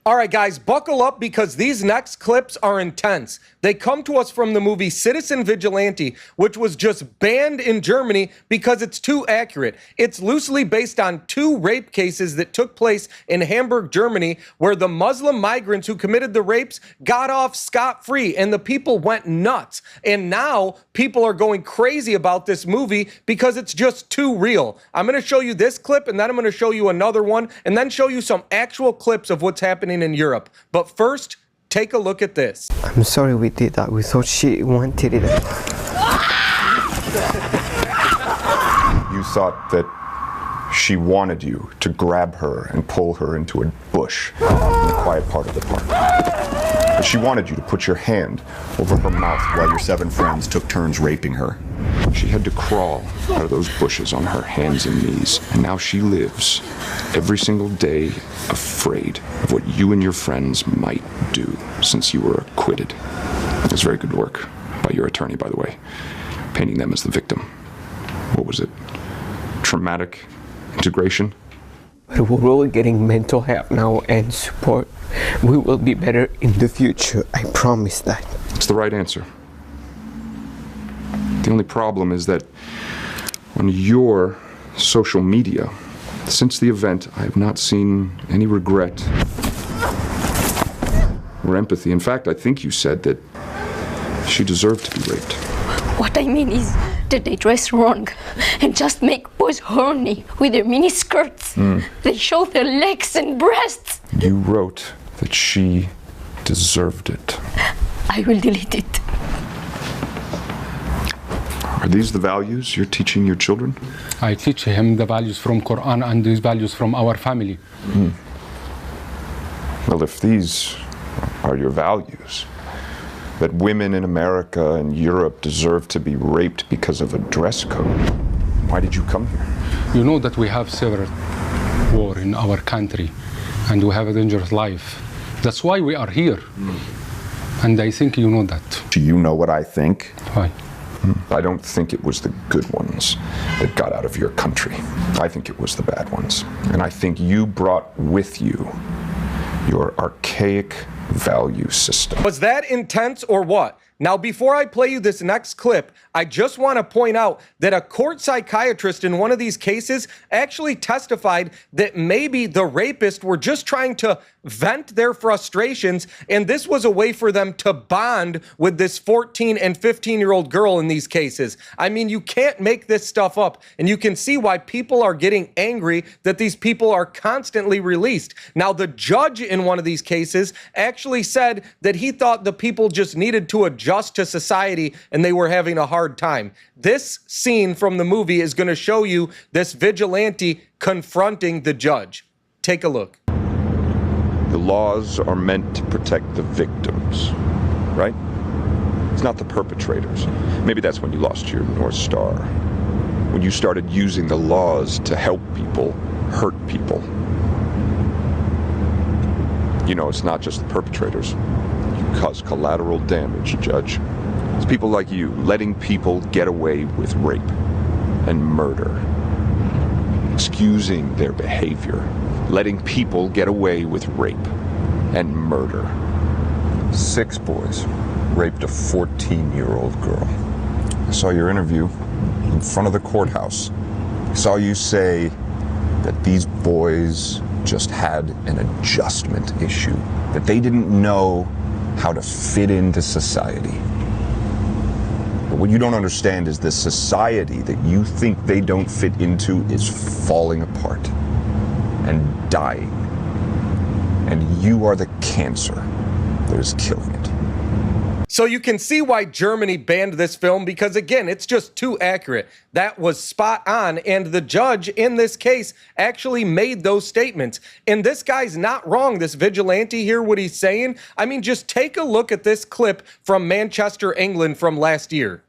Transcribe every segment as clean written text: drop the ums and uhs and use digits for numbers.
All right, guys, buckle up because these next clips are intense. They come to us from the movie Citizen Vigilante, which was just banned in Germany because it's too accurate. It's loosely based on 2 rape cases that took place in Hamburg, Germany, where the Muslim migrants who committed the rapes got off scot-free, and the people went nuts. And now people are going crazy about this movie because it's just too real. I'm going to show you this clip, and then I'm going to show you another one, and then show you some actual clips of what's happening in Europe. But first, take a look at this. I'm sorry we did that. We thought she wanted it. You thought that she wanted you to grab her and pull her into a bush in the quiet part of the park. But she wanted you to put your hand over her mouth while your 7 friends took turns raping her. She had to crawl out of those bushes on her hands and knees, and now she lives every single day afraid of what you and your friends might do since you were acquitted. It was very good work by your attorney, by the way, painting them as the victim. What was it? Traumatic integration? But we're all getting mental help now and support. We will be better in the future. I promise that. It's the right answer. The only problem is that on your social media, since the event, I have not seen any regret or empathy. In fact, I think you said that she deserved to be raped. What I mean is that they dress wrong and just make boys horny with their mini skirts. They show their legs and breasts. You wrote that she deserved it. I will delete it. Are these the values you're teaching your children? I teach him the values from Quran and these values from our family. Well, if these are your values, that women in America and Europe deserve to be raped because of a dress code, why did you come here? You know that we have several war in our country and we have a dangerous life. That's why we are here. And I think you know that. Do you know what I think? Why? I don't think it was the good ones that got out of your country. I think it was the bad ones. And I think you brought with you your archaic value system. Was that intense or what? Now, before I play you this next clip, I just want to point out that a court psychiatrist in one of these cases actually testified that maybe the rapists were just trying to vent their frustrations, and this was a way for them to bond with this 14 and 15-year-old girl in these cases. I mean, you can't make this stuff up, and you can see why people are getting angry that these people are constantly released. Now, the judge in one of these cases actually said that he thought the people just needed to adjust to society and they were having a hard time. This scene from the movie is going to show you this vigilante confronting the judge. Take a look. The laws are meant to protect the victims, right? It's not the perpetrators. Maybe that's when you lost your North Star. When you started using the laws to help people hurt people. You know, it's not just the perpetrators. You cause collateral damage, Judge. It's people like you letting people get away with rape and murder. Excusing their behavior. Letting people get away with rape and murder. 6 boys raped a 14-year-old girl. I saw your interview in front of the courthouse. I saw you say that these boys just had an adjustment issue, that they didn't know how to fit into society. But what you don't understand is the society that you think they don't fit into is falling apart and dying. And you are the cancer that is killing it. So you can see why Germany banned this film because, again, it's just too accurate. That was spot on, and the judge in this case actually made those statements. And this guy's not wrong, this vigilante here, what he's saying. I mean, just take a look at this clip from Manchester, England from last year.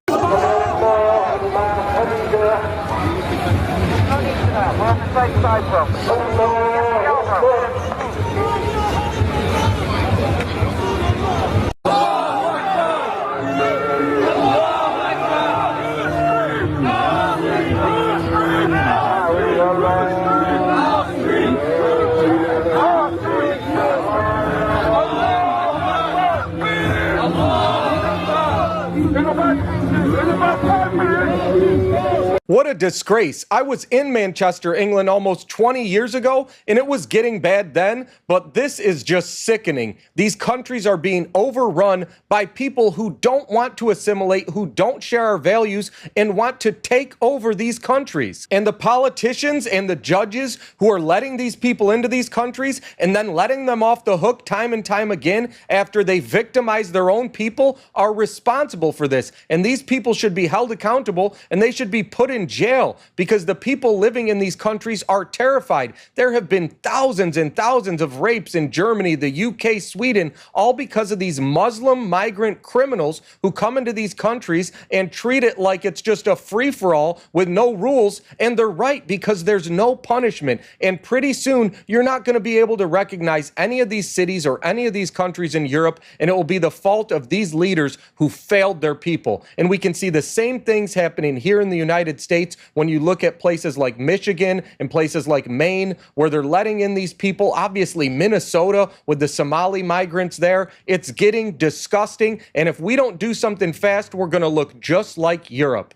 What a disgrace. I was in Manchester, England almost 20 years ago, and it was getting bad then, but this is just sickening. These countries are being overrun by people who don't want to assimilate, who don't share our values, and want to take over these countries. And the politicians and the judges who are letting these people into these countries and then letting them off the hook time and time again after they victimize their own people are responsible for this. And these people should be held accountable, and they should be put in jail because the people living in these countries are terrified. There have been thousands and thousands of rapes in Germany, the UK, Sweden, all because of these Muslim migrant criminals who come into these countries and treat it like it's just a free-for-all with no rules. And they're right, because there's no punishment. And pretty soon, you're not going to be able to recognize any of these cities or any of these countries in Europe, and it will be the fault of these leaders who failed their people. And we can see the same things happening here in the United States when you look at places like Michigan and places like Maine, where they're letting in these people. Obviously, Minnesota with the Somali migrants there. It's getting disgusting. And if we don't do something fast, we're going to look just like Europe.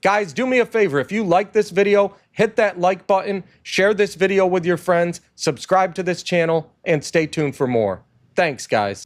Guys, do me a favor. If you like this video, hit that like button, share this video with your friends, subscribe to this channel, and stay tuned for more. Thanks, guys.